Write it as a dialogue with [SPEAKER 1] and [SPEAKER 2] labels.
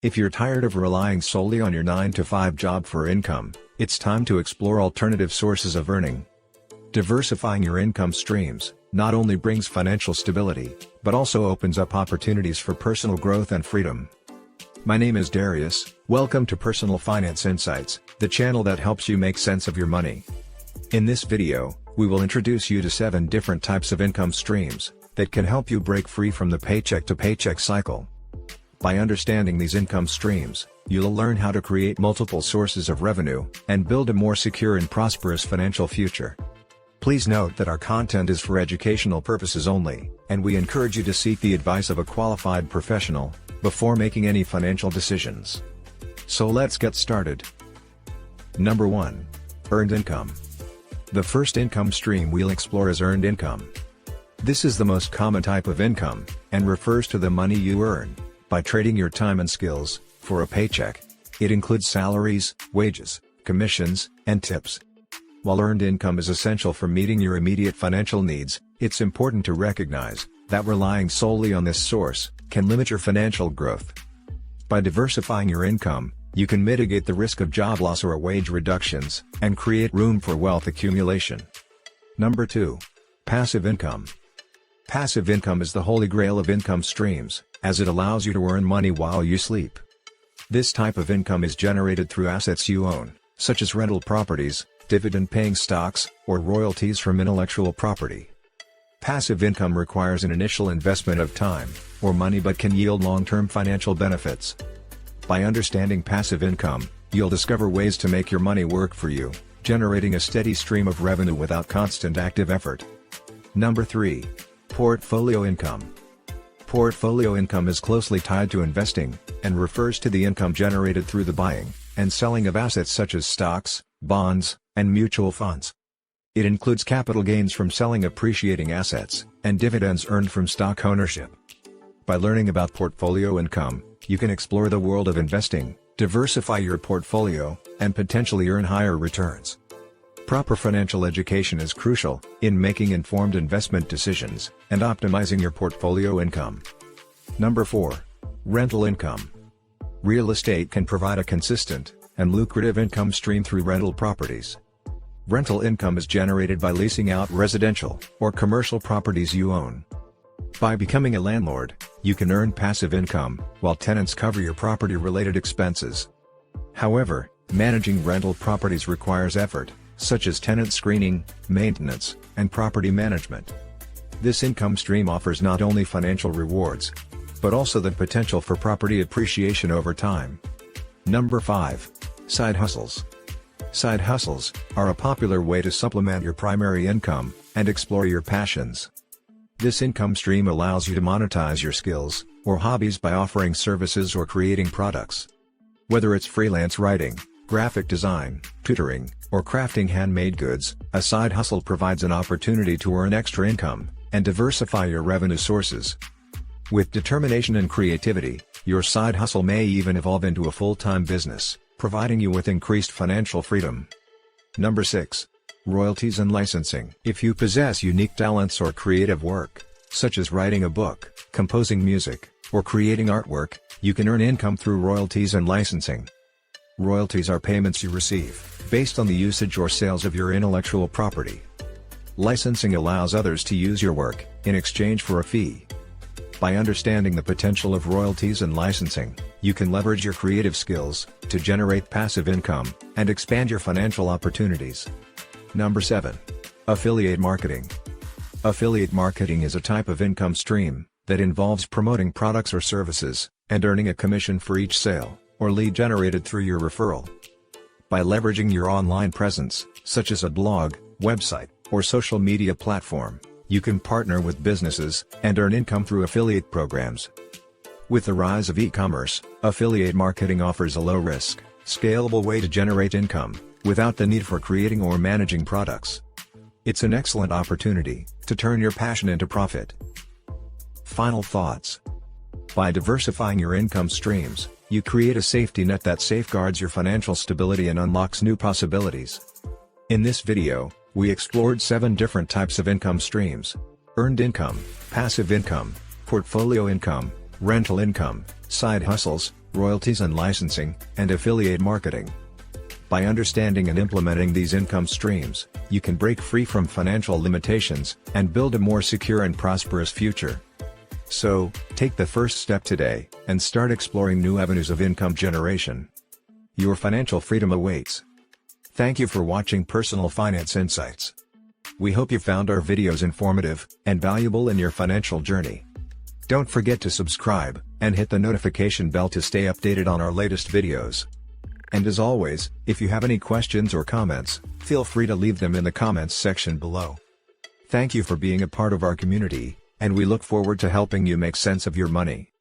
[SPEAKER 1] If you're tired of relying solely on your 9-to-5 job for income, it's time to explore alternative sources of earning. Diversifying your income streams not only brings financial stability, but also opens up opportunities for personal growth and freedom. My name is Darius. Welcome to Personal Finance Insights, the channel that helps you make sense of your money. In this video, we will introduce you to 7 different types of income streams that can help you break free from the paycheck-to-paycheck cycle. By understanding these income streams, you'll learn how to create multiple sources of revenue and build a more secure and prosperous financial future. Please note that our content is for educational purposes only, and we encourage you to seek the advice of a qualified professional before making any financial decisions. So let's get started. Number 1. Earned income. The first income stream we'll explore is earned income. This is the most common type of income, and refers to the money you earn by trading your time and skills for a paycheck. It includes salaries, wages, commissions, and tips. While earned income is essential for meeting your immediate financial needs, it's important to recognize that relying solely on this source can limit your financial growth. By diversifying your income, you can mitigate the risk of job loss or wage reductions, and create room for wealth accumulation. Number 2. Passive income. Passive income is the holy grail of income streams, as it allows you to earn money while you sleep. This type of income is generated through assets you own, such as rental properties, dividend-paying stocks, or royalties from intellectual property. Passive income requires an initial investment of time or money but can yield long-term financial benefits. By understanding passive income, you'll discover ways to make your money work for you, generating a steady stream of revenue without constant active effort. Number 3. Portfolio income. Portfolio income is closely tied to investing, and refers to the income generated through the buying and selling of assets such as stocks, bonds, and mutual funds. It includes capital gains from selling appreciating assets, and dividends earned from stock ownership. By learning about portfolio income, you can explore the world of investing, diversify your portfolio, and potentially earn higher returns. Proper financial education is crucial in making informed investment decisions and optimizing your portfolio income. Number 4. Rental income. Real estate can provide a consistent and lucrative income stream through rental properties. Rental income is generated by leasing out residential or commercial properties you own. By becoming a landlord, you can earn passive income while tenants cover your property-related expenses. However, managing rental properties requires effort, such as tenant screening, maintenance, and property management. This income stream offers not only financial rewards, but also the potential for property appreciation over time. Number 5. Side hustles. Side hustles are a popular way to supplement your primary income and explore your passions. This income stream allows you to monetize your skills or hobbies by offering services or creating products. Whether it's freelance writing, graphic design, tutoring, or crafting handmade goods, a side hustle provides an opportunity to earn extra income and diversify your revenue sources. With determination and creativity, your side hustle may even evolve into a full-time business, providing you with increased financial freedom. Number 6. Royalties and licensing. If you possess unique talents or creative work, such as writing a book, composing music, or creating artwork, you can earn income through royalties and licensing. Royalties are payments you receive based on the usage or sales of your intellectual property. Licensing allows others to use your work in exchange for a fee. By understanding the potential of royalties and licensing, you can leverage your creative skills to generate passive income and expand your financial opportunities. Number 7. Affiliate marketing. Affiliate marketing is a type of income stream that involves promoting products or services and earning a commission for each sale or lead generated through your referral. By leveraging your online presence, such as a blog, website, or social media platform, you can partner with businesses and earn income through affiliate programs. With the rise of e-commerce, affiliate marketing offers a low-risk, scalable way to generate income without the need for creating or managing products. It's an excellent opportunity to turn your passion into profit. Final thoughts. By diversifying your income streams, you create a safety net that safeguards your financial stability and unlocks new possibilities. In this video, we explored 7 different types of income streams: earned income, passive income, portfolio income, rental income, side hustles, royalties and licensing, and affiliate marketing. By understanding and implementing these income streams, you can break free from financial limitations, and build a more secure and prosperous future. So, take the first step today, and start exploring new avenues of income generation. Your financial freedom awaits. Thank you for watching Personal Finance Insights. We hope you found our videos informative and valuable in your financial journey. Don't forget to subscribe, and hit the notification bell to stay updated on our latest videos. And as always, if you have any questions or comments, feel free to leave them in the comments section below. Thank you for being a part of our community, and we look forward to helping you make sense of your money.